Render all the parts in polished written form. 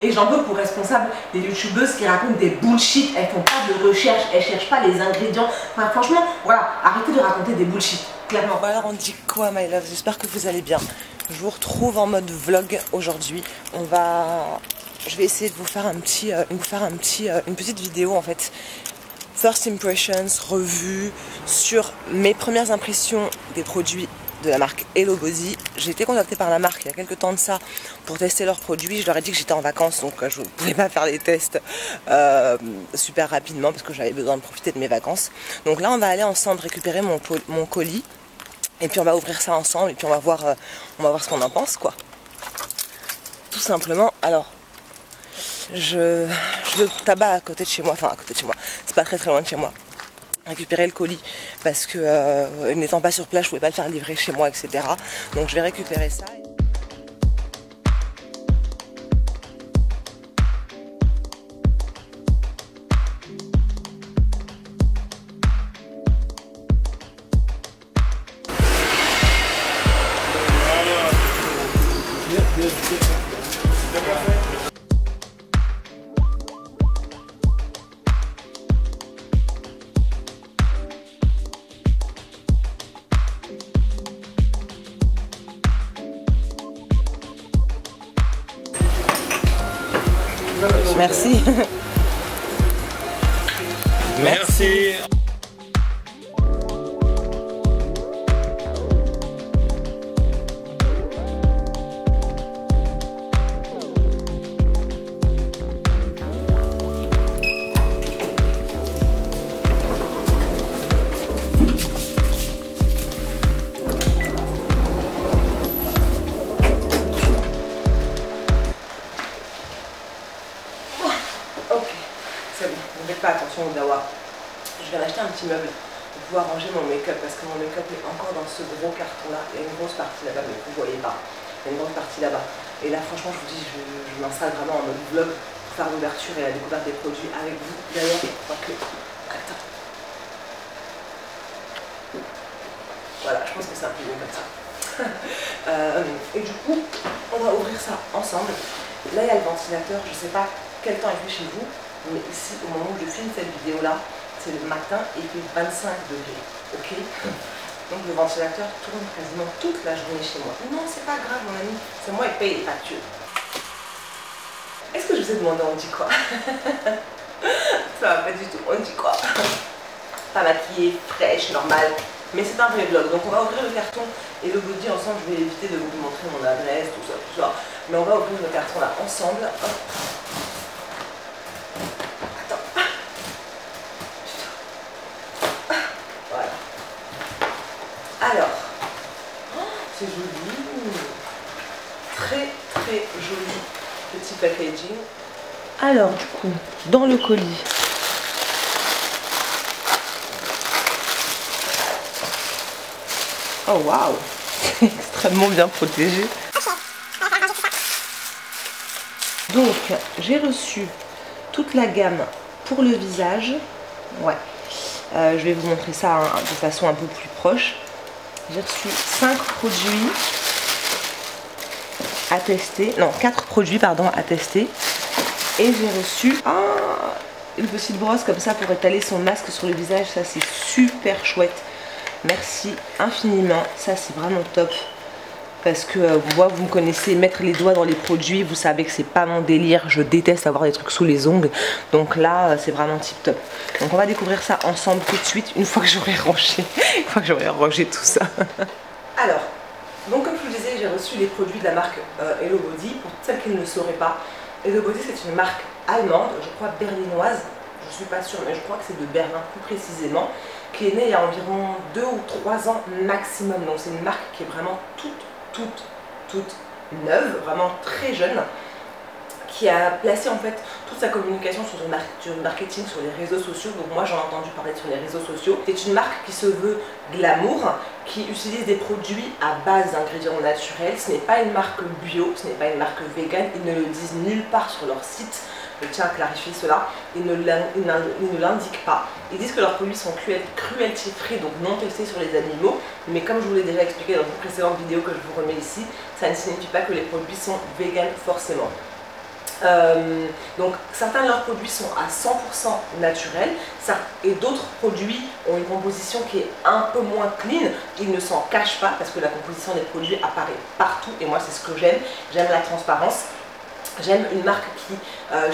Et j'en veux pour responsable des youtubeuses qui racontent des bullshit, elles font pas de recherche, elles cherchent pas les ingrédients. Enfin, franchement, voilà, arrêtez de raconter des bullshit, clairement. Bon alors on dit quoi my love? J'espère que vous allez bien. Je vous retrouve en mode vlog aujourd'hui. Je vais essayer de vous faire une petite vidéo en fait. First impressions, revue sur mes premières impressions des produits de la marque Hello Body. J'ai été contactée par la marque il y a quelques temps de ça pour tester leurs produits. Je leur ai dit que j'étais en vacances, donc je ne pouvais pas faire les tests super rapidement parce que j'avais besoin de profiter de mes vacances. Donc là on va aller ensemble récupérer mon colis et puis on va ouvrir ça ensemble et puis on va voir ce qu'on en pense quoi. Tout simplement. Alors je vais au tabac à côté de chez moi, enfin à côté de chez moi, c'est pas très loin de chez moi, récupérer le colis parce que n'étant pas sur place je pouvais pas le faire livrer chez moi, etc. Donc je vais récupérer ça. Merci. Merci. Attention au dawa. Je vais acheter un petit meuble pour pouvoir ranger mon make-up parce que mon make-up est encore dans ce gros carton là. Il y a une grosse partie là-bas, mais vous voyez pas. Il y a une grosse partie là-bas. Et là franchement je vous dis, je m'installe vraiment en mode vlog pour faire l'ouverture et la découverte des produits avec vous. D'ailleurs, attends. Voilà, je pense que c'est un peu mieux comme ça. Et du coup, on va ouvrir ça ensemble. Là il y a le ventilateur, je sais pas quel temps il fait chez vous. Mais ici, au moment où je filme cette vidéo-là, c'est le matin et il fait 25 degrés, ok? Donc le ventilateur tourne quasiment toute la journée chez moi. Non, c'est pas grave, mon ami, c'est moi qui paye les factures. Est-ce que je vous ai demandé, on dit quoi? Ça va pas du tout, on dit quoi? Pas maquillée, fraîche, normale, mais c'est un vrai vlog. Donc on va ouvrir le carton et le body ensemble. Je vais éviter de vous montrer mon adresse, tout ça. Mais on va ouvrir le carton là ensemble. Hop. Alors, c'est joli, très joli petit packaging. Alors du coup, dans le colis, oh waouh, c'est extrêmement bien protégé. Donc j'ai reçu toute la gamme pour le visage, ouais. Je vais vous montrer ça de façon un peu plus proche. J'ai reçu 5 produits à tester, non 4 produits pardon à tester, et j'ai reçu une petite brosse comme ça pour étaler son masque sur le visage. Ça c'est super chouette, merci infiniment, ça c'est vraiment top. Parce que moi vous me connaissez, mettre les doigts dans les produits, vous savez que c'est pas mon délire, je déteste avoir des trucs sous les ongles, donc là c'est vraiment tip top. Donc on va découvrir ça ensemble tout de suite, une fois que j'aurai rangé tout ça. Alors, donc comme je vous le disais, j'ai reçu les produits de la marque Hello Body. Pour celles qui ne le sauraient pas, Hello Body c'est une marque allemande, je crois berlinoise, je suis pas sûre, mais je crois que c'est de Berlin plus précisément, qui est née il y a environ 2 ou 3 ans maximum, donc c'est une marque qui est vraiment toute neuve, vraiment très jeune, qui a placé en fait toute sa communication sur le marketing, sur les réseaux sociaux. Donc moi j'en ai entendu parler sur les réseaux sociaux. C'est une marque qui se veut glamour, qui utilise des produits à base d'ingrédients naturels. Ce n'est pas une marque bio, ce n'est pas une marque vegan, ils ne le disent nulle part sur leur site. Je tiens à clarifier cela, ils ne l'indiquent pas. Ils disent que leurs produits sont cruelty free, donc non testés sur les animaux, mais comme je vous l'ai déjà expliqué dans une précédente vidéo que je vous remets ici, ça ne signifie pas que les produits sont vegan forcément. Donc certains de leurs produits sont à 100% naturels et d'autres produits ont une composition qui est un peu moins clean. Ils ne s'en cachent pas parce que la composition des produits apparaît partout et moi c'est ce que j'aime. J'aime la transparence. J'aime une marque qui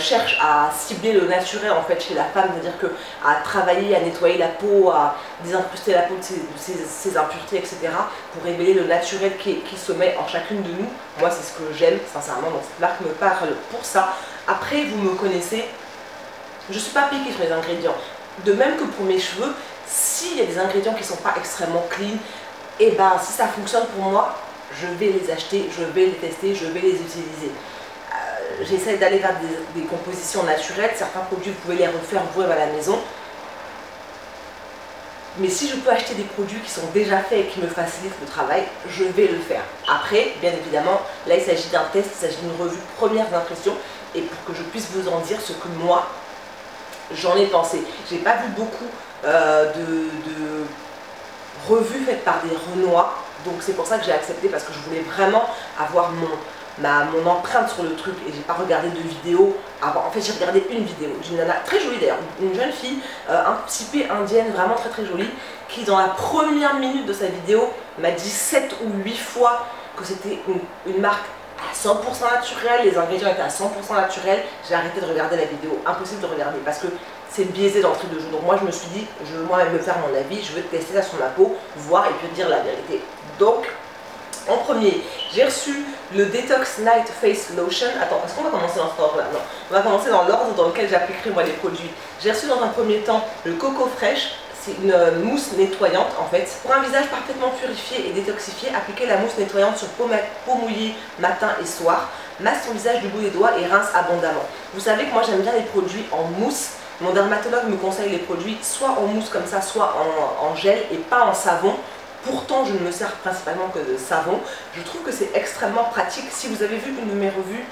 cherche à cibler le naturel en fait chez la femme, c'est-à-dire qu'à travailler, à nettoyer la peau, à désincruster la peau de ses impuretés, etc. pour révéler le naturel qui sommeille en chacune de nous. Moi c'est ce que j'aime sincèrement, donc cette marque me parle pour ça. Après vous me connaissez, je ne suis pas piquée sur les ingrédients. De même que pour mes cheveux, s'il y a des ingrédients qui ne sont pas extrêmement clean, et ben si ça fonctionne pour moi, je vais les acheter, je vais les tester, je vais les utiliser. J'essaie d'aller vers des compositions naturelles. Certains produits, vous pouvez les refaire vous-même à la maison. Mais si je peux acheter des produits qui sont déjà faits et qui me facilitent le travail, je vais le faire. Après, bien évidemment, là il s'agit d'un test, il s'agit d'une revue premières impressions. Et pour que je puisse vous en dire ce que moi, j'en ai pensé. J'ai pas vu beaucoup de revues faites par des Renois. Donc c'est pour ça que j'ai accepté, parce que je voulais vraiment avoir mon empreinte sur le truc et j'ai pas regardé de vidéo avant. En fait j'ai regardé une vidéo d'une nana très jolie d'ailleurs, une jeune fille un petit peu indienne, vraiment très très jolie, qui dans la première minute de sa vidéo m'a dit 7 ou 8 fois que c'était une marque à 100% naturelle, les ingrédients étaient à 100% naturels. J'ai arrêté de regarder la vidéo, impossible de regarder parce que c'est biaisé d'entrée de jeu. Donc moi je me suis dit, je veux moi-même me faire mon avis, je veux tester ça sur ma peau, voir et puis dire la vérité. Donc en premier, j'ai reçu le Detox Night Face Lotion. Attends, est-ce qu'on va commencer dans cet ordre-là? Non, on va commencer dans l'ordre dans lequel j'appliquerai moi les produits. J'ai reçu dans un premier temps le Coco Fresh. C'est une mousse nettoyante en fait. Pour un visage parfaitement purifié et détoxifié, appliquez la mousse nettoyante sur peau mouillée matin et soir. Masse son visage du bout des doigts et rince abondamment. Vous savez que moi j'aime bien les produits en mousse. Mon dermatologue me conseille les produits soit en mousse comme ça, soit en gel et pas en savon. Pourtant, je ne me sers principalement que de savon. Je trouve que c'est extrêmement pratique. Si vous avez vu une de mes revues,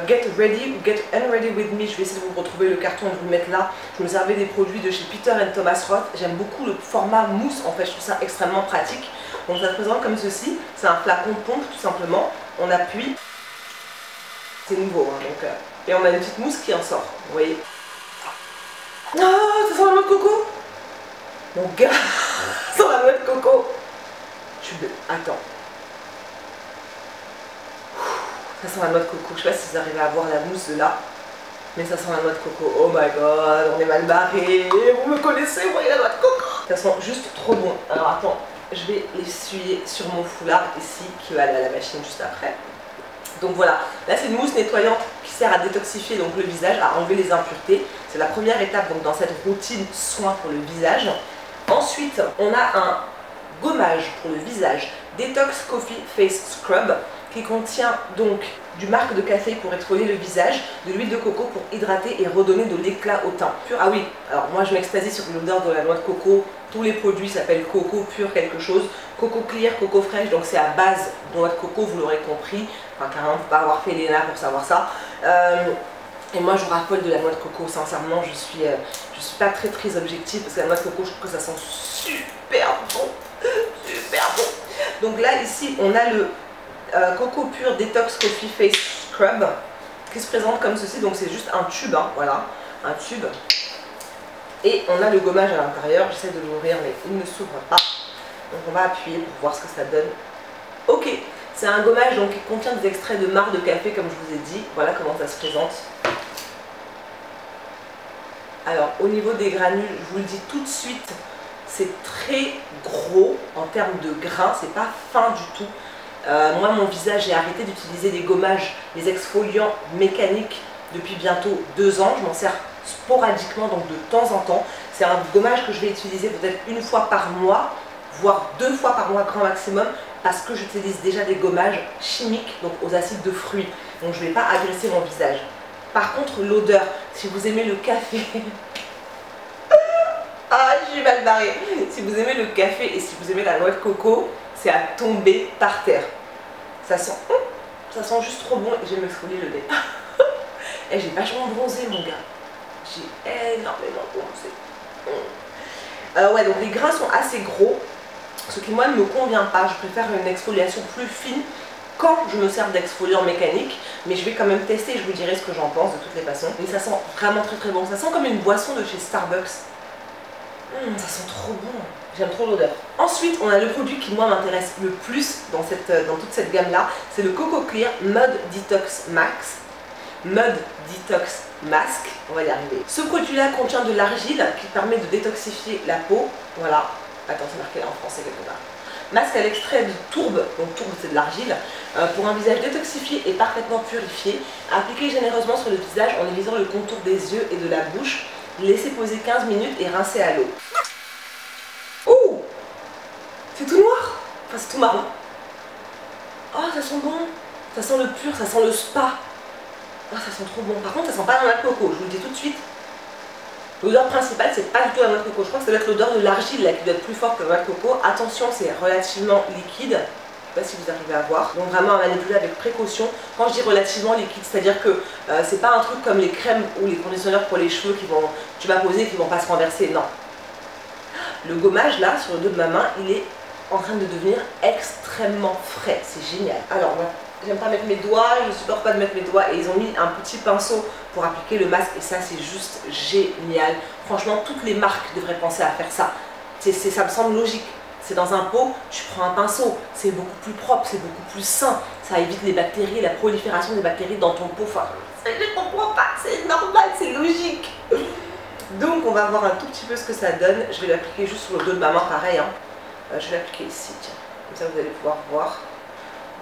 Get Ready ou Get Unready With Me, je vais essayer de vous retrouver le carton et de vous le mettre là. Je me servais des produits de chez Peter & Thomas Roth. J'aime beaucoup le format mousse, en fait, je trouve ça extrêmement pratique. Donc ça se présente comme ceci. C'est un flacon pompe tout simplement. On appuie. C'est nouveau, hein, donc, et on a une petite mousse qui en sort, vous voyez. Ah, ça sent la noix de coco. Mon gars, ça sent la noix de coco. Attends. Ça sent la noix de coco. Je sais pas si vous arrivez à voir la mousse de là. Mais ça sent la noix de coco. Oh my god, on est mal barré. Vous me connaissez, vous voyez la noix de coco. Ça sent juste trop bon. Alors attends, je vais l'essuyer sur mon foulard ici, qui va aller à la machine juste après. Donc voilà, là c'est une mousse nettoyante qui sert à détoxifier donc le visage, à enlever les impuretés. C'est la première étape donc dans cette routine soin pour le visage. Ensuite, on a un gommage pour le visage, Detox Coffee Face Scrub, qui contient donc du marc de café pour exfolier le visage, de l'huile de coco pour hydrater et redonner de l'éclat au teint. Ah oui, alors moi je m'extasie sur l'odeur de la noix de coco. Tous les produits s'appellent coco pur quelque chose, coco clear, coco fraîche, donc c'est à base de noix de coco, vous l'aurez compris. Enfin carrément, il ne faut pas avoir fait l'ENA pour savoir ça. Et moi je raffole de la noix de coco, sincèrement je suis pas très objective parce que la noix de coco je trouve que ça sent super bon, super bon. Donc là ici on a le Coco Pur Detox Coffee Face Scrub qui se présente comme ceci, donc c'est juste un tube, hein, voilà, un tube. Et on a le gommage à l'intérieur, j'essaie de l'ouvrir mais il ne s'ouvre pas. Donc on va appuyer pour voir ce que ça donne. Ok, c'est un gommage donc qui contient des extraits de marc de café comme je vous ai dit, voilà comment ça se présente. Alors au niveau des granules, je vous le dis tout de suite, c'est très gros en termes de grains, c'est pas fin du tout. Moi mon visage, j'ai arrêté d'utiliser des gommages, des exfoliants mécaniques depuis bientôt 2 ans. Je m'en sers sporadiquement, donc de temps en temps. C'est un gommage que je vais utiliser peut-être une fois par mois, voire 2 fois par mois grand maximum, parce que j'utilise déjà des gommages chimiques, donc aux acides de fruits. Donc je ne vais pas agresser mon visage. Par contre l'odeur, si vous aimez le café... ah, je suis mal barrée. Si vous aimez le café et si vous aimez la noix de coco, c'est à tomber par terre. Ça sent juste trop bon et je vais m'exfolier le nez. Et j'ai vachement bronzé mon gars. J'ai énormément bronzé. Ouais, donc les grains sont assez gros, ce qui moi ne me convient pas. Je préfère une exfoliation plus fine quand je me sers d'exfoliant mécanique, mais je vais quand même tester et je vous dirai ce que j'en pense de toutes les façons. Mais ça sent vraiment très très bon, ça sent comme une boisson de chez Starbucks. Ça sent trop bon, j'aime trop l'odeur. Ensuite, on a le produit qui moi m'intéresse le plus dans toute cette gamme là, c'est le Coco Clear Mud Detox Max. Mud Detox Mask, on va y arriver. Ce produit-là contient de l'argile qui permet de détoxifier la peau. Voilà, attends, c'est marqué là en français quelque part. Masque à l'extrait de tourbe, donc tourbe c'est de l'argile, pour un visage détoxifié et parfaitement purifié. Appliqué généreusement sur le visage en évisant le contour des yeux et de la bouche. Laissez poser 15 minutes et rincer à l'eau. Oh, c'est tout noir, enfin c'est tout marron. Oh, ça sent bon, ça sent le pur, ça sent le spa. Oh, ça sent trop bon. Par contre, ça sent pas la noix de coco, je vous le dis tout de suite. L'odeur principale, c'est pas du tout la noix de coco. Je crois que ça doit être l'odeur de l'argile là qui doit être plus forte que la noix de coco. Attention, c'est relativement liquide. Je sais pas si vous arrivez à voir. Donc vraiment à manipuler avec précaution. Quand je dis relativement liquide, c'est-à-dire que c'est pas un truc comme les crèmes ou les conditionneurs pour les cheveux qui vont, tu vas poser et qui vont pas se renverser. Non. Le gommage là, sur le dos de ma main, il est en train de devenir extrêmement frais. C'est génial. Alors, j'aime pas mettre mes doigts, je supporte pas de mettre mes doigts et ils ont mis un petit pinceau pour appliquer le masque et ça c'est juste génial. Franchement, toutes les marques devraient penser à faire ça. Ça me semble logique. C'est dans un pot, tu prends un pinceau, c'est beaucoup plus propre, c'est beaucoup plus sain. Ça évite les bactéries, la prolifération des bactéries dans ton pot. Enfin, je comprends pas, c'est normal, c'est logique. Donc on va voir un tout petit peu ce que ça donne. Je vais l'appliquer juste sur le dos de ma main, pareil. Hein. Je vais l'appliquer ici, tiens. Comme ça vous allez pouvoir voir.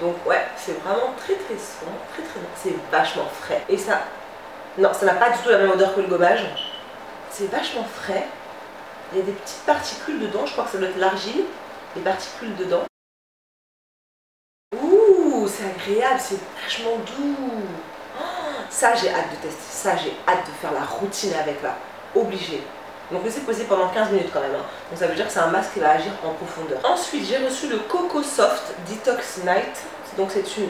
Donc ouais, c'est vraiment très très sombre, très très bon. C'est vachement frais. Et ça, non, ça n'a pas du tout la même odeur que le gommage. C'est vachement frais. Il y a des petites particules dedans, je crois que ça doit être l'argile. Les particules dedans. Ouh, c'est agréable, c'est vachement doux. Oh, ça j'ai hâte de tester, ça j'ai hâte de faire la routine avec là. Obligé. Donc laissez poser pendant 15 minutes quand même. Hein. Donc ça veut dire que c'est un masque qui va agir en profondeur. Ensuite j'ai reçu le Coco Soft Detox Night. Donc c'est une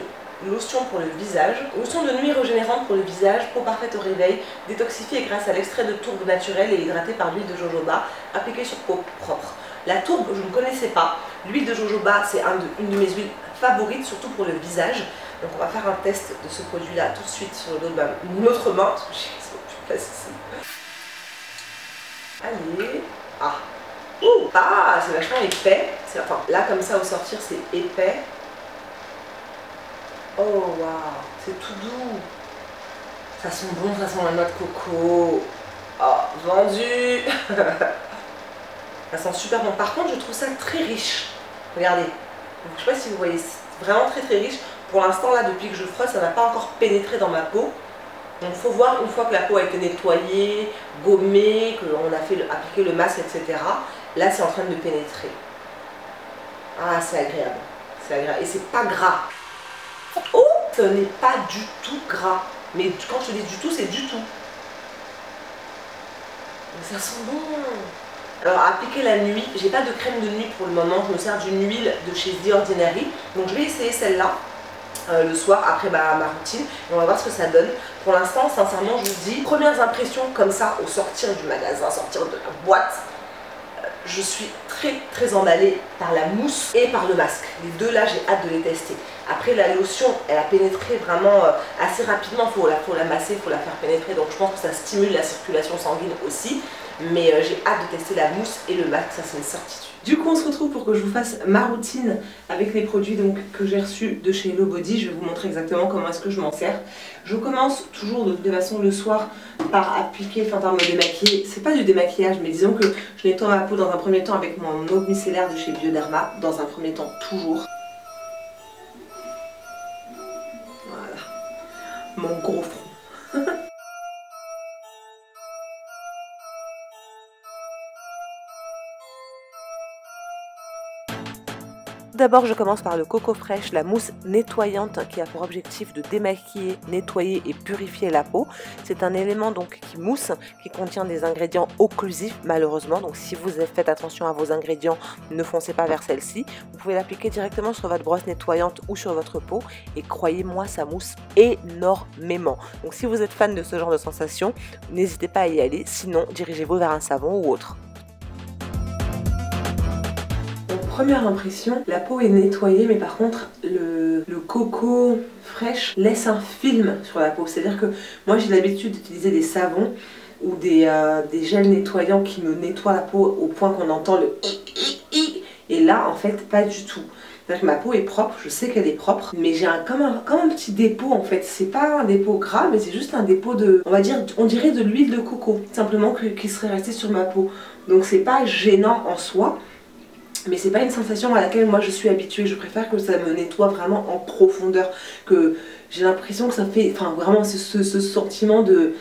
lotion pour le visage. Lotion de nuit régénérante pour le visage, peau parfaite au réveil, détoxifiée grâce à l'extrait de tourbe naturelle et hydratée par l'huile de jojoba, appliquée sur peau propre. La tourbe je ne connaissais pas. L'huile de jojoba c'est une de mes huiles favorites, surtout pour le visage. Donc on va faire un test de ce produit là tout de suite sur le dos de une autre main. Parce que j'ai plus de place ici. Allez, ah, ouh, ah, c'est vachement épais. Enfin, là comme ça au sortir c'est épais. Oh waouh, c'est tout doux. Ça sent bon, ça sent la noix de coco. Oh, vendu. Ça sent super bon. Par contre, je trouve ça très riche. Regardez. Donc, je sais pas si vous voyez, c'est vraiment très très riche. Pour l'instant là, depuis que je frotte, ça n'a pas encore pénétré dans ma peau. Donc il faut voir une fois que la peau a été nettoyée, gommée, qu'on a fait appliquer le masque, etc. Là c'est en train de pénétrer. Ah c'est agréable. C'est agréable. Et c'est pas gras. Oh, ce n'est pas du tout gras. Mais quand je te dis du tout, c'est du tout. Mais ça sent bon. Alors à appliquer la nuit, j'ai pas de crème de nuit pour le moment. Je me sers d'une huile de chez The Ordinary. Donc je vais essayer celle-là. Le soir après ma routine et on va voir ce que ça donne. Pour l'instant, sincèrement, je vous dis, premières impressions comme ça au sortir du magasin, sortir de la boîte, je suis très très emballée par la mousse et par le masque. Les deux là, j'ai hâte de les tester. Après la lotion, elle a pénétré vraiment assez rapidement, faut la masser, il faut la faire pénétrer, donc je pense que ça stimule la circulation sanguine aussi. Mais j'ai hâte de tester la mousse et le masque, ça c'est une certitude. Du coup on se retrouve pour que je vous fasse ma routine avec les produits donc, que j'ai reçus de chez Hello Body. Je vais vous montrer exactement comment est-ce que je m'en sers. Je commence toujours de toute façon le soir par appliquer, enfin par me démaquiller. C'est pas du démaquillage mais disons que je nettoie ma peau dans un premier temps avec mon eau micellaire de chez Bioderma. Dans un premier temps toujours. Voilà. Mon gros front. D'abord, je commence par le Coco Fresh, la mousse nettoyante qui a pour objectif de démaquiller, nettoyer et purifier la peau. C'est un élément donc qui mousse, qui contient des ingrédients occlusifs malheureusement. Donc si vous faites attention à vos ingrédients, ne foncez pas vers celle-ci. Vous pouvez l'appliquer directement sur votre brosse nettoyante ou sur votre peau et croyez-moi, ça mousse énormément. Donc si vous êtes fan de ce genre de sensation, n'hésitez pas à y aller. Sinon, dirigez-vous vers un savon ou autre. Première impression, la peau est nettoyée, mais par contre le coco fraîche laisse un film sur la peau. C'est-à-dire que moi j'ai l'habitude d'utiliser des savons ou des gels nettoyants qui me nettoient la peau au point qu'on entend le i. Et là en fait pas du tout. C'est-à-dire que ma peau est propre, je sais qu'elle est propre, mais j'ai comme un petit dépôt en fait. C'est pas un dépôt gras, mais c'est juste un dépôt de, on dirait de l'huile de coco, simplement qui serait restée sur ma peau. Donc c'est pas gênant en soi. Mais c'est pas une sensation à laquelle moi je suis habituée. Je préfère que ça me nettoie vraiment en profondeur. Que j'ai l'impression que ça fait, enfin vraiment ce sentiment de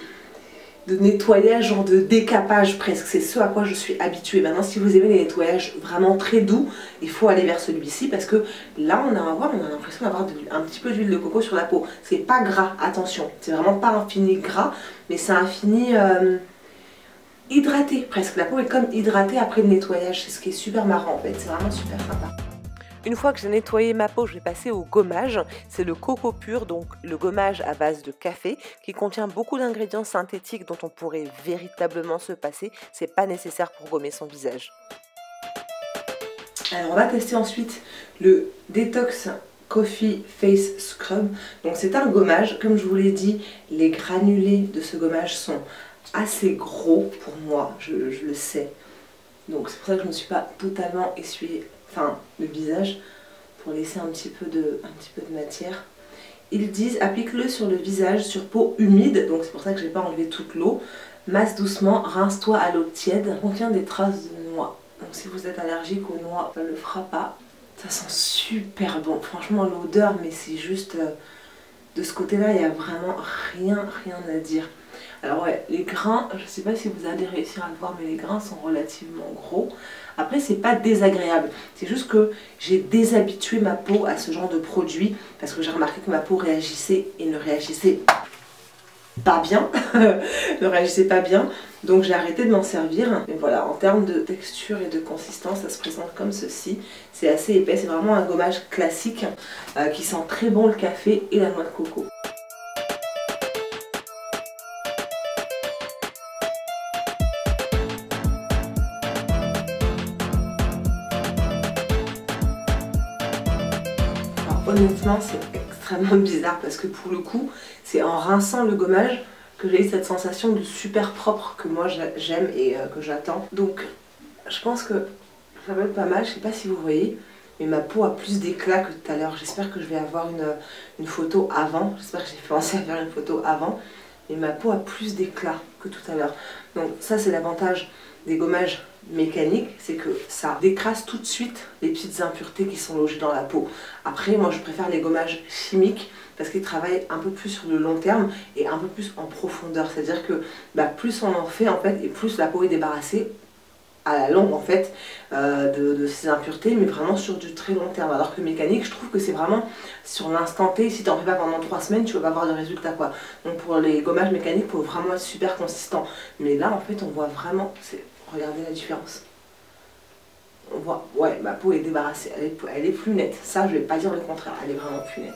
nettoyage, genre de décapage presque. C'est ce à quoi je suis habituée. Maintenant, si vous aimez les nettoyages vraiment très doux, il faut aller vers celui-ci parce que là, on a l'impression d'avoir un petit peu d'huile de coco sur la peau. C'est pas gras, attention. C'est vraiment pas un fini gras, mais c'est un fini hydraté presque. La peau est comme hydratée après le nettoyage. C'est ce qui est super marrant en fait. C'est vraiment super sympa. Une fois que j'ai nettoyé ma peau, je vais passer au gommage. C'est le coco pur, donc le gommage à base de café, qui contient beaucoup d'ingrédients synthétiques dont on pourrait véritablement se passer. C'est pas nécessaire pour gommer son visage. Alors on va tester ensuite le Detox Coffee Face Scrub. Donc c'est un gommage, comme je vous l'ai dit, les granulés de ce gommage sont assez gros pour moi, je le sais. Donc c'est pour ça que je ne me suis pas totalement essuyé le visage pour laisser un petit peu de matière. Ils disent applique-le sur le visage sur peau humide, donc c'est pour ça que j'ai pas enlevé toute l'eau. Masse doucement, rince-toi à l'eau tiède. Contient des traces de noix. Donc si vous êtes allergique aux noix, ça ne le fera pas. Ça sent super bon. Franchement l'odeur, mais c'est juste de ce côté-là, il n'y a vraiment rien à dire. Alors ouais, les grains, je ne sais pas si vous allez réussir à le voir, mais les grains sont relativement gros. Après, c'est pas désagréable. C'est juste que j'ai déshabitué ma peau à ce genre de produit parce que j'ai remarqué que ma peau réagissait et ne réagissait pas bien. Ne réagissait pas bien. Donc j'ai arrêté de m'en servir. Mais voilà, en termes de texture et de consistance, ça se présente comme ceci. C'est assez épais, c'est vraiment un gommage classique qui sent très bon le café et la noix de coco. Honnêtement, c'est extrêmement bizarre parce que pour le coup, c'est en rinçant le gommage que j'ai eu cette sensation de super propre que moi j'aime et que j'attends. Donc, je pense que ça va être pas mal. Je sais pas si vous voyez, mais ma peau a plus d'éclat que tout à l'heure. J'espère que je vais avoir une photo avant. J'espère que j'ai pensé à faire une photo avant. Mais ma peau a plus d'éclat que tout à l'heure. Donc ça, c'est l'avantage des gommages mécaniques, c'est que ça décrase tout de suite les petites impuretés qui sont logées dans la peau. Après, moi je préfère les gommages chimiques parce qu'ils travaillent un peu plus sur le long terme et un peu plus en profondeur. C'est-à-dire que plus on en fait en fait et plus la peau est débarrassée à la longue en fait de ces impuretés, mais vraiment sur du très long terme. Alors que mécanique, je trouve que c'est vraiment sur l'instant T. Si tu n'en fais pas pendant 3 semaines, tu vas pas avoir de résultat quoi. Donc pour les gommages mécaniques, il faut vraiment être super consistant. Mais là en fait on voit vraiment, regardez la différence. On voit, ouais, ma peau est débarrassée, elle est plus nette. Ça, je vais pas dire le contraire, elle est vraiment plus nette.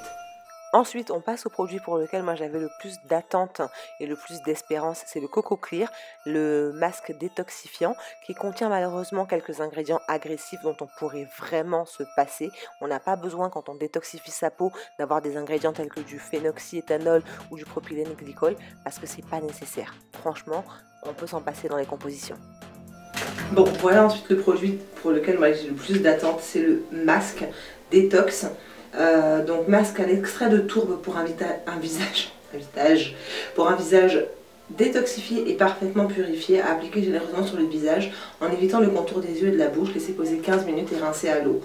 Ensuite, on passe au produit pour lequel moi j'avais le plus d'attente et le plus d'espérance, c'est le Coco Clear, le masque détoxifiant qui contient malheureusement quelques ingrédients agressifs dont on pourrait vraiment se passer. On n'a pas besoin quand on détoxifie sa peau d'avoir des ingrédients tels que du phénoxyéthanol ou du propylène glycol parce que c'est pas nécessaire. Franchement, on peut s'en passer dans les compositions. Bon, voilà ensuite le produit pour lequel moi j'ai le plus d'attente, c'est le masque détox. Donc masque à l'extrait de tourbe pour un visage détoxifié et parfaitement purifié à appliquer généreusement sur le visage en évitant le contour des yeux et de la bouche, laisser poser 15 minutes et rincer à l'eau.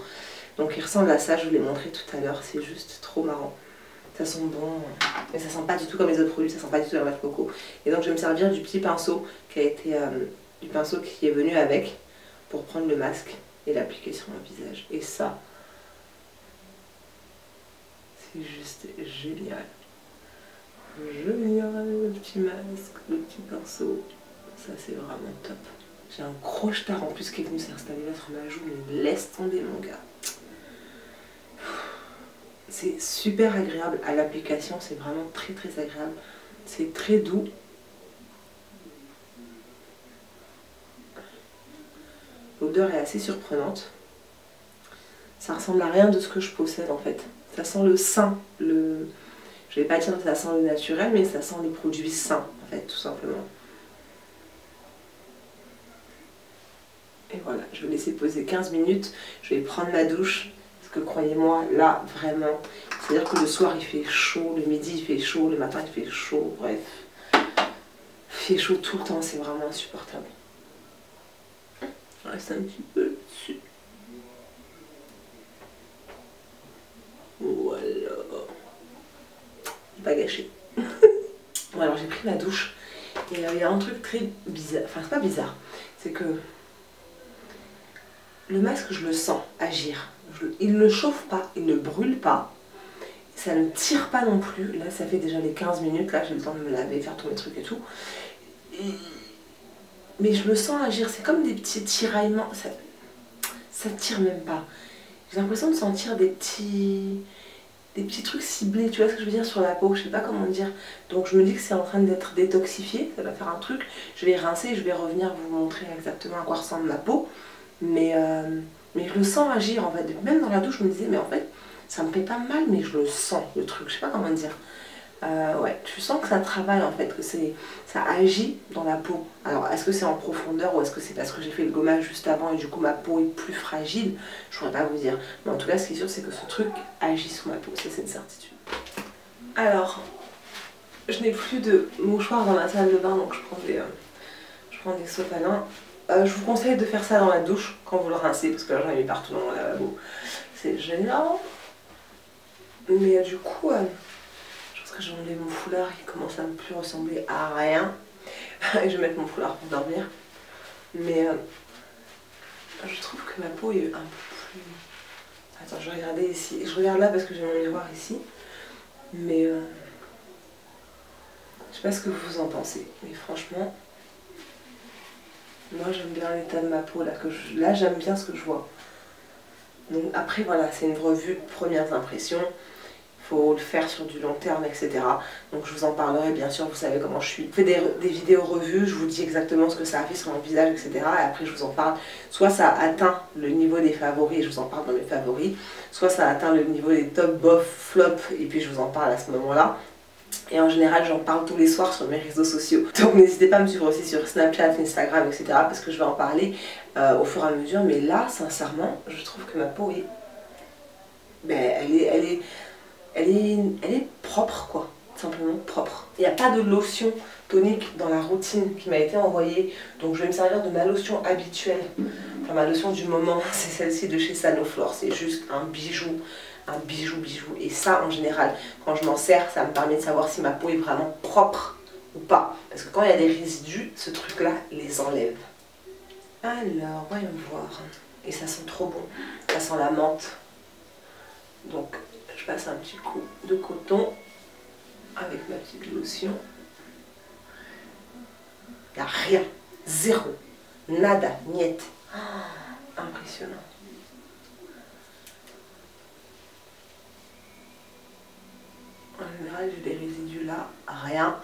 Donc il ressemble à ça, je vous l'ai montré tout à l'heure, c'est juste trop marrant. Ça sent bon, mais ça sent pas du tout comme les autres produits, ça sent pas du tout la noix de coco. Et donc je vais me servir du petit pinceau qui a été du pinceau qui est venu avec pour prendre le masque et l'appliquer sur mon visage. Et ça, c'est juste génial. Génial, le petit masque, le petit pinceau. Ça c'est vraiment top. J'ai un gros chetard en plus qui est venu s'installer là sur ma joue, mais laisse tomber mon gars. C'est super agréable à l'application, c'est vraiment très agréable. C'est très doux. L'odeur est assez surprenante. Ça ressemble à rien de ce que je possède en fait. Ça sent le sain, je vais pas dire que ça sent le naturel, mais ça sent les produits sains en fait, tout simplement. Et voilà, je vais laisser poser 15 minutes, je vais prendre ma douche, parce que croyez-moi, là, vraiment, c'est-à-dire que le soir il fait chaud, le midi il fait chaud, le matin il fait chaud, bref. Il fait chaud tout le temps, c'est vraiment insupportable. Je reste un petit peu dessus. Voilà. Pas gâché. Bon, alors j'ai pris ma douche et il y a un truc très bizarre, enfin c'est pas bizarre, c'est que le masque je le sens agir. Il ne chauffe pas, il ne brûle pas, ça ne tire pas non plus. Là ça fait déjà les 15 minutes, là j'ai le temps de me laver, faire tous mes trucs et tout. Mais je le sens agir, c'est comme des petits tiraillements, ça tire même pas. J'ai l'impression de sentir des petits trucs ciblés, tu vois ce que je veux dire, sur la peau, je sais pas comment dire. Donc je me dis que c'est en train d'être détoxifié, ça va faire un truc. Je vais rincer, je vais revenir vous montrer exactement à quoi ressemble ma peau. Mais je le sens agir en fait. Même dans la douche, je me disais, mais en fait, ça me fait pas mal, mais je le sens, le truc, je sais pas comment dire. Ouais, tu sens que ça travaille en fait, que ça agit dans la peau. Alors est-ce que c'est en profondeur ou est-ce que c'est parce que j'ai fait le gommage juste avant et du coup ma peau est plus fragile? Je pourrais pas vous dire. Mais en tout cas ce qui est sûr c'est que ce truc agit sur ma peau, ça c'est une certitude. Alors, je n'ai plus de mouchoirs dans la salle de bain donc je prends des sopalins. Je vous conseille de faire ça dans la douche quand vous le rincez parce que là j'en ai mis partout dans mon lavabo. C'est gênant. Mais du coup... Parce que j'ai enlevé mon foulard qui commence à ne plus ressembler à rien. Et je vais mettre mon foulard pour dormir. Mais je trouve que ma peau est un peu plus... Attends, je vais regarder ici. Je regarde là parce que j'ai mon miroir ici. Mais je sais pas ce que vous en pensez. Mais franchement, moi j'aime bien l'état de ma peau. Là j'aime bien ce que je vois. Donc après voilà, c'est une revue de premières impressions. Faut le faire sur du long terme, etc. Donc je vous en parlerai bien sûr, vous savez comment je suis. Je fais des vidéos revues, je vous dis exactement ce que ça a fait sur mon visage, etc. Et après je vous en parle. Soit ça atteint le niveau des favoris et je vous en parle dans mes favoris, soit ça atteint le niveau des top, bof, flop et puis je vous en parle à ce moment-là. Et en général j'en parle tous les soirs sur mes réseaux sociaux. Donc n'hésitez pas à me suivre aussi sur Snapchat, Instagram, etc. parce que je vais en parler au fur et à mesure. Mais là, sincèrement, je trouve que ma peau est... Elle est propre quoi, simplement propre. Il n'y a pas de lotion tonique dans la routine qui m'a été envoyée, donc je vais me servir de ma lotion habituelle, enfin ma lotion du moment, c'est celle-ci de chez Sanoflore, c'est juste un bijou, et ça en général, quand je m'en sers, ça me permet de savoir si ma peau est vraiment propre ou pas, parce que quand il y a des résidus, ce truc-là les enlève. Alors, voyons voir, et ça sent trop bon, ça sent la menthe, donc... Je passe un petit coup de coton avec ma petite lotion. Il n'y a rien, zéro, nada, niet. Oh, impressionnant. En général, j'ai des résidus là, rien,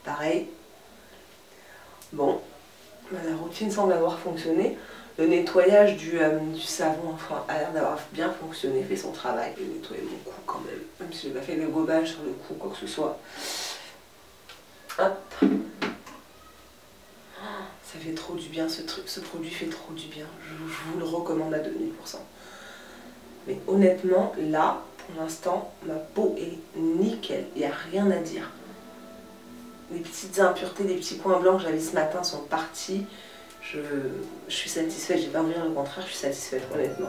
pareil. Bon, la routine semble avoir fonctionné. Le nettoyage du savon enfin, a l'air d'avoir bien fonctionné, fait son travail. Je vais nettoyer mon cou quand même si je n'ai pas fait le gommage sur le cou, quoi que ce soit. Hop. Ça fait trop du bien ce truc, ce produit fait trop du bien. Je vous le recommande à 2000%. Mais honnêtement, là, pour l'instant, ma peau est nickel, il n'y a rien à dire. Les petites impuretés, les petits points blancs que j'avais ce matin sont partis. Je suis satisfaite, je vais pas vous dire le contraire, je suis satisfaite honnêtement.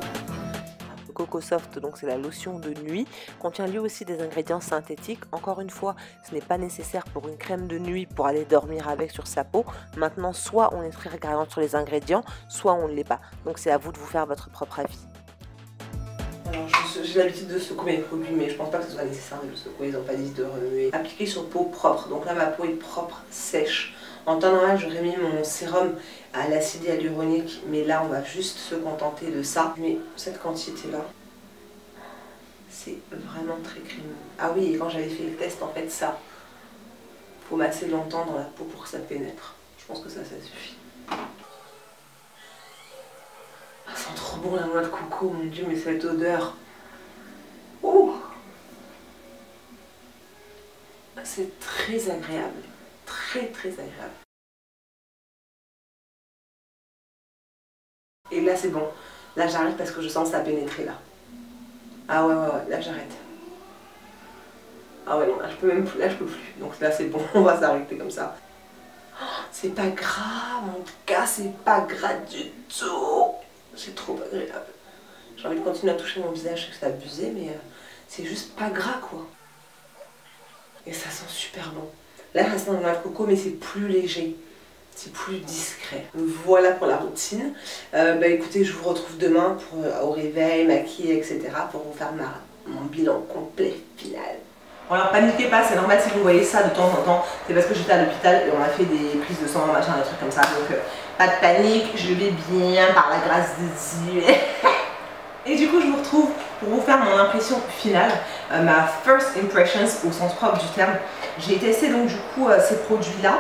Le Coco Soft, donc c'est la lotion de nuit, contient lui aussi des ingrédients synthétiques. Encore une fois, ce n'est pas nécessaire pour une crème de nuit pour aller dormir avec sur sa peau. Maintenant, soit on est très regardant sur les ingrédients, soit on ne l'est pas. Donc c'est à vous de vous faire votre propre avis. Alors j'ai l'habitude de secouer mes produits, mais je pense pas que ce soit nécessaire de le secouer, ils n'ont pas dit de remuer. Appliquer sur peau propre, donc là ma peau est propre, sèche. En temps normal, j'aurais mis mon sérum à l'acide hyaluronique, mais là, on va juste se contenter de ça. Mais cette quantité-là, c'est vraiment très crémeux. Ah oui, et quand j'avais fait le test, en fait, ça, faut masser longtemps dans la peau pour que ça pénètre. Je pense que ça suffit. sent trop bon la noix de coco, mon dieu, mais cette odeur. Ouh. C'est très agréable. Très très agréable. Et là c'est bon. Là j'arrête parce que je sens ça pénétrer là. Ah ouais, là j'arrête. Ah ouais, non, là je peux même plus, là je peux plus. Donc là c'est bon, on va s'arrêter comme ça. Oh, c'est pas gras, mon gars, c'est pas gras du tout. C'est trop agréable. J'ai envie de continuer à toucher mon visage, je sais que c'est abusé, mais c'est juste pas gras quoi. Et ça sent super bon. Là ça sent la noix de coco, mais c'est plus léger. C'est plus discret. Voilà pour la routine. Écoutez, je vous retrouve demain au réveil, maquillée, etc. pour vous faire mon bilan complet final. Bon alors paniquez pas, c'est normal si vous voyez ça de temps en temps. C'est parce que j'étais à l'hôpital et on a fait des prises de sang, machin, des trucs comme ça. Donc pas de panique, je vais bien par la grâce de Dieu. Et du coup je vous retrouve pour vous faire mon impression finale, ma first impressions au sens propre du terme. J'ai testé donc du coup ces produits là.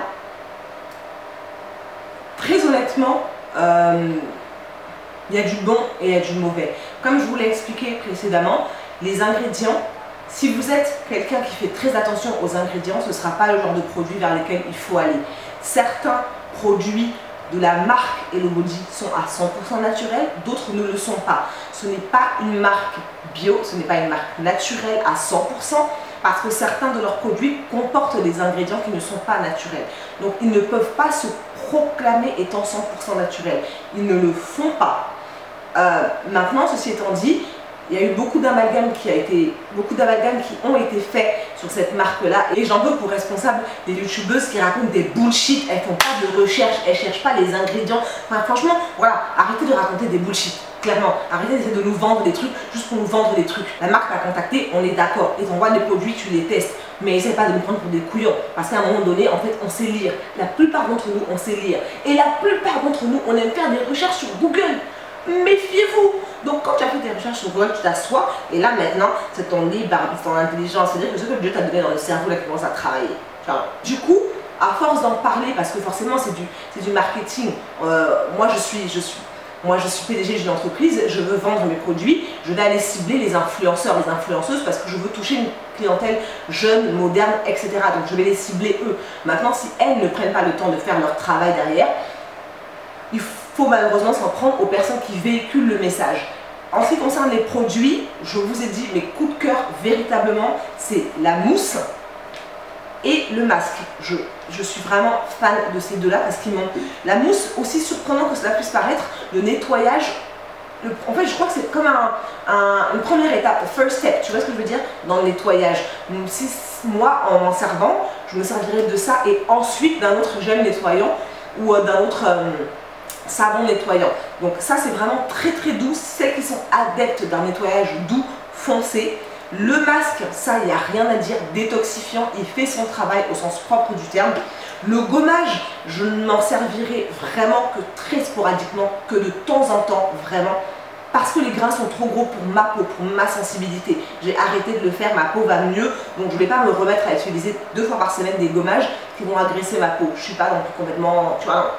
Très honnêtement, il y a du bon et il y a du mauvais. Comme je vous l'ai expliqué précédemment, les ingrédients, si vous êtes quelqu'un qui fait très attention aux ingrédients, ce ne sera pas le genre de produit vers lesquels il faut aller. Certains produits de la marque Hello Body sont à 100% naturels, d'autres ne le sont pas. Ce n'est pas une marque bio, ce n'est pas une marque naturelle à 100%, parce que certains de leurs produits comportent des ingrédients qui ne sont pas naturels. Donc ils ne peuvent pas se proclamer étant 100% naturels. Ils ne le font pas. Maintenant, ceci étant dit, il y a eu beaucoup d'amalgames qui ont été faits sur cette marque-là, et j'en veux pour responsable des youtubeuses qui racontent des bullshit. Elles font pas de recherche, elles cherchent pas les ingrédients. Enfin, franchement, voilà, arrêtez de raconter des bullshit. Clairement, arrêtez d'essayer de nous vendre des trucs juste pour nous vendre des trucs. La marque t'a contacté, on est d'accord. Ils envoient des produits, tu les testes. Mais essaie pas de nous prendre pour des couillons. Parce qu'à un moment donné, en fait, on sait lire. La plupart d'entre nous, on sait lire. Et la plupart d'entre nous, on aime faire des recherches sur Google. Méfiez-vous. Donc quand tu as fait des recherches sur Google, tu t'assois. Et là maintenant, c'est ton libre arbitre, ton intelligence. C'est-à-dire que ce que Dieu t'a donné dans le cerveau, là, qui commence à travailler. Enfin, du coup, à force d'en parler, parce que forcément c'est du marketing. Moi je suis PDG d'une entreprise, je veux vendre mes produits, je vais aller cibler les influenceurs, les influenceuses, parce que je veux toucher une clientèle jeune, moderne, etc. Donc je vais les cibler eux. Maintenant, si elles ne prennent pas le temps de faire leur travail derrière, il faut malheureusement s'en prendre aux personnes qui véhiculent le message. En ce qui concerne les produits, je vous ai dit, mes coups de cœur, véritablement, c'est la mousse et le masque. Je suis vraiment fan de ces deux-là parce qu'ils m'ont... La mousse, aussi surprenant que cela puisse paraître, le nettoyage, en fait, je crois que c'est comme une première étape, first step, tu vois ce que je veux dire, dans le nettoyage. Donc, si moi, en m'en servant, je me servirais de ça et ensuite d'un autre gel nettoyant ou d'un autre savon nettoyant. Donc ça, c'est vraiment très très doux. Celles qui sont adeptes d'un nettoyage doux, foncé. Le masque, ça, il n'y a rien à dire, détoxifiant, il fait son travail au sens propre du terme. Le gommage, je n'en servirai vraiment que très sporadiquement, que de temps en temps, vraiment, parce que les grains sont trop gros pour ma peau, pour ma sensibilité. J'ai arrêté de le faire, ma peau va mieux, donc je ne vais pas me remettre à utiliser 2 fois par semaine des gommages qui vont agresser ma peau. Je ne suis pas donc complètement, tu vois,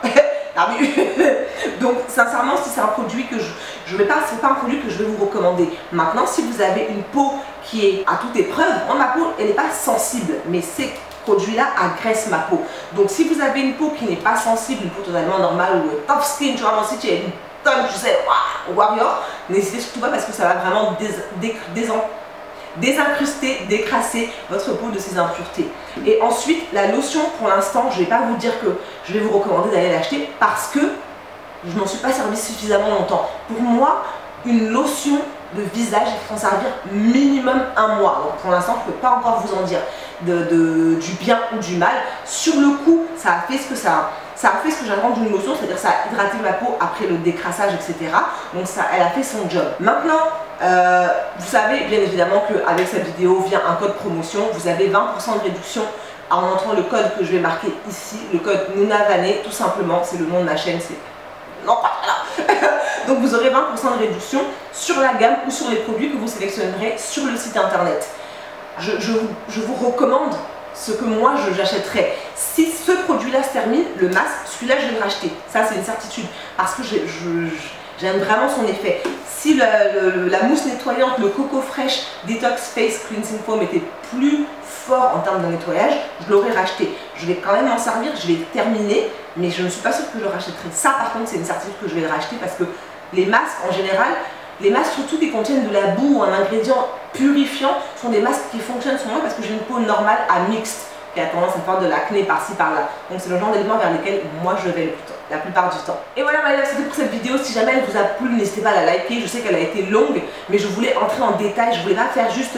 donc sincèrement, si c'est un produit que je vais pas, c'est pas un produit que je vais vous recommander. Maintenant, si vous avez une peau qui est à toute épreuve, moi ma peau elle n'est pas sensible, mais ces produits-là agressent ma peau. Donc si vous avez une peau qui n'est pas sensible, une peau totalement normale ou tough skin, tu vois, moi si tu es une tonne, tu sais, warrior, n'hésitez surtout pas parce que ça va vraiment désincruster, décrasser votre peau de ces impuretés. Et ensuite, la lotion, pour l'instant, je ne vais pas vous dire que je vais vous recommander d'aller l'acheter parce que je ne m'en suis pas servi suffisamment longtemps. Pour moi, une lotion de visage, il faut en servir minimum 1 mois. Donc pour l'instant, je ne peux pas encore vous en dire du bien ou du mal. Sur le coup, ça a fait ce que ça a fait ce que j'attends d'une lotion, c'est-à-dire ça a hydraté ma peau après le décrassage, etc. Donc ça, elle a fait son job. Maintenant, vous savez bien évidemment qu'avec cette vidéo vient un code promotion. Vous avez 20% de réduction en entrant le code que je vais marquer ici, le code Nounavané, tout simplement, c'est le nom de ma chaîne, c'est... Non, pas là. Donc vous aurez 20% de réduction sur la gamme ou sur les produits que vous sélectionnerez sur le site internet. Je vous recommande ce que moi j'achèterais. Si ce produit-là se termine, le masque, celui-là je vais le racheter. Ça c'est une certitude. Parce que J'aime vraiment son effet. Si la mousse nettoyante, le Coco Fresh Detox Face Cleansing Foam était plus fort en termes de nettoyage, je l'aurais racheté. Je vais quand même m'en servir, je vais terminer, mais je ne suis pas sûre que je le rachèterai. Ça par contre c'est une certitude que je vais le racheter parce que les masques en général, les masques surtout qui contiennent de la boue ou un ingrédient purifiant sont des masques qui fonctionnent sur moi parce que j'ai une peau normale à mixte qui a tendance à faire de l'acné par-ci par-là. Donc c'est le genre d'éléments vers lesquels moi je vais la plupart du temps. Et voilà, c'était pour cette vidéo. Si jamais elle vous a plu, n'hésitez pas à la liker. Je sais qu'elle a été longue, mais je voulais entrer en détail. Je voulais pas faire juste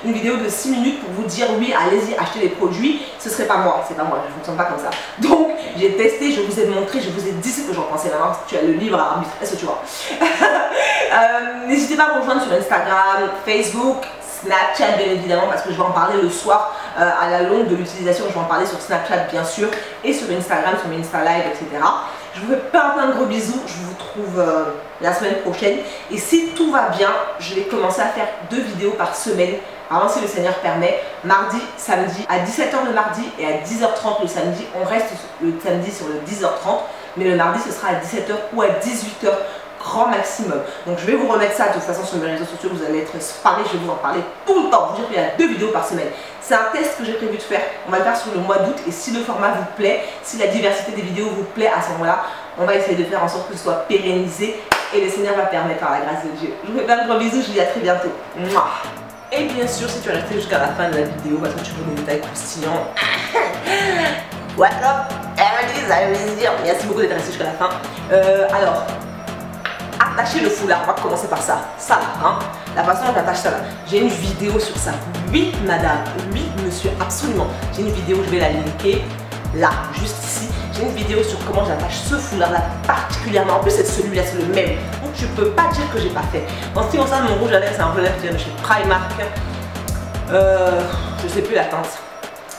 une vidéo de 6 minutes pour vous dire oui, allez-y, achetez les produits. Ce serait pas moi, c'est pas moi, je ne fonctionne pas comme ça. Donc j'ai testé, je vous ai montré, je vous ai dit ce que j'en pensais. Maintenant, tu as le libre arbitre, est-ce que tu vois? N'hésitez pas à me rejoindre sur Instagram, Facebook, Snapchat bien évidemment parce que je vais en parler le soir à la longue de l'utilisation. Je vais en parler sur Snapchat bien sûr et sur Instagram, sur mes Insta Live, etc. Je vous fais plein de gros bisous. Je vous retrouve la semaine prochaine et si tout va bien, je vais commencer à faire 2 vidéos par semaine. Avant si le Seigneur permet, mardi, samedi, à 17 h le mardi et à 10 h 30 le samedi. On reste le samedi sur le 10 h 30, mais le mardi ce sera à 17 h ou à 18 h grand maximum. Donc je vais vous remettre ça de toute façon sur mes réseaux sociaux, vous allez être spammés, je vais vous en parler tout le temps. Vous dire qu'il y a 2 vidéos par semaine. C'est un test que j'ai prévu de faire, on va le faire sur le mois d'août et si le format vous plaît, si la diversité des vidéos vous plaît à ce moment-là, on va essayer de faire en sorte que ce soit pérennisé et le Seigneur va permettre par la grâce de Dieu. Je vous fais plein de gros bisous, je vous dis à très bientôt. Mouah. Et bien sûr, si tu es resté jusqu'à la fin de la vidéo parce que tu veux des détails croustillants, what up, merci beaucoup d'être resté jusqu'à la fin. Alors, attachez le foulard, on va commencer par ça. Ça là, hein, la façon dont j'attache ça là. J'ai une vidéo sur ça. Oui, madame, oui, monsieur, absolument. J'ai une vidéo, je vais la linker là, juste ici. J'ai une vidéo sur comment j'attache ce foulard là particulièrement. En plus, c'est celui-là, c'est le même. Donc, tu peux pas dire que j'ai pas fait. En ce qui concerne mon rouge à lèvres, c'est un rouge à lèvres qui vient de chez Primark. Je sais plus la teinte.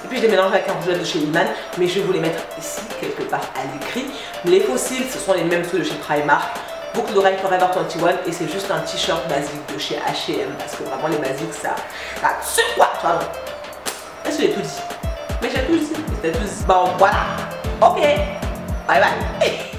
Et puis je les mélange avec un rouge à lèvres de chez Iman, mais je vais vous les mettre ici, quelque part à l'écrit. Les fossiles, ce sont les mêmes que de chez Primark. Boucle d'oreille Forever 21 et c'est juste un t-shirt basique de chez H&M parce que vraiment les basiques ça c'est quoi toi? Est-ce que j'ai tout dit? Mais j'ai tout dit, c'était tout dit. Bon voilà, ok, bye bye.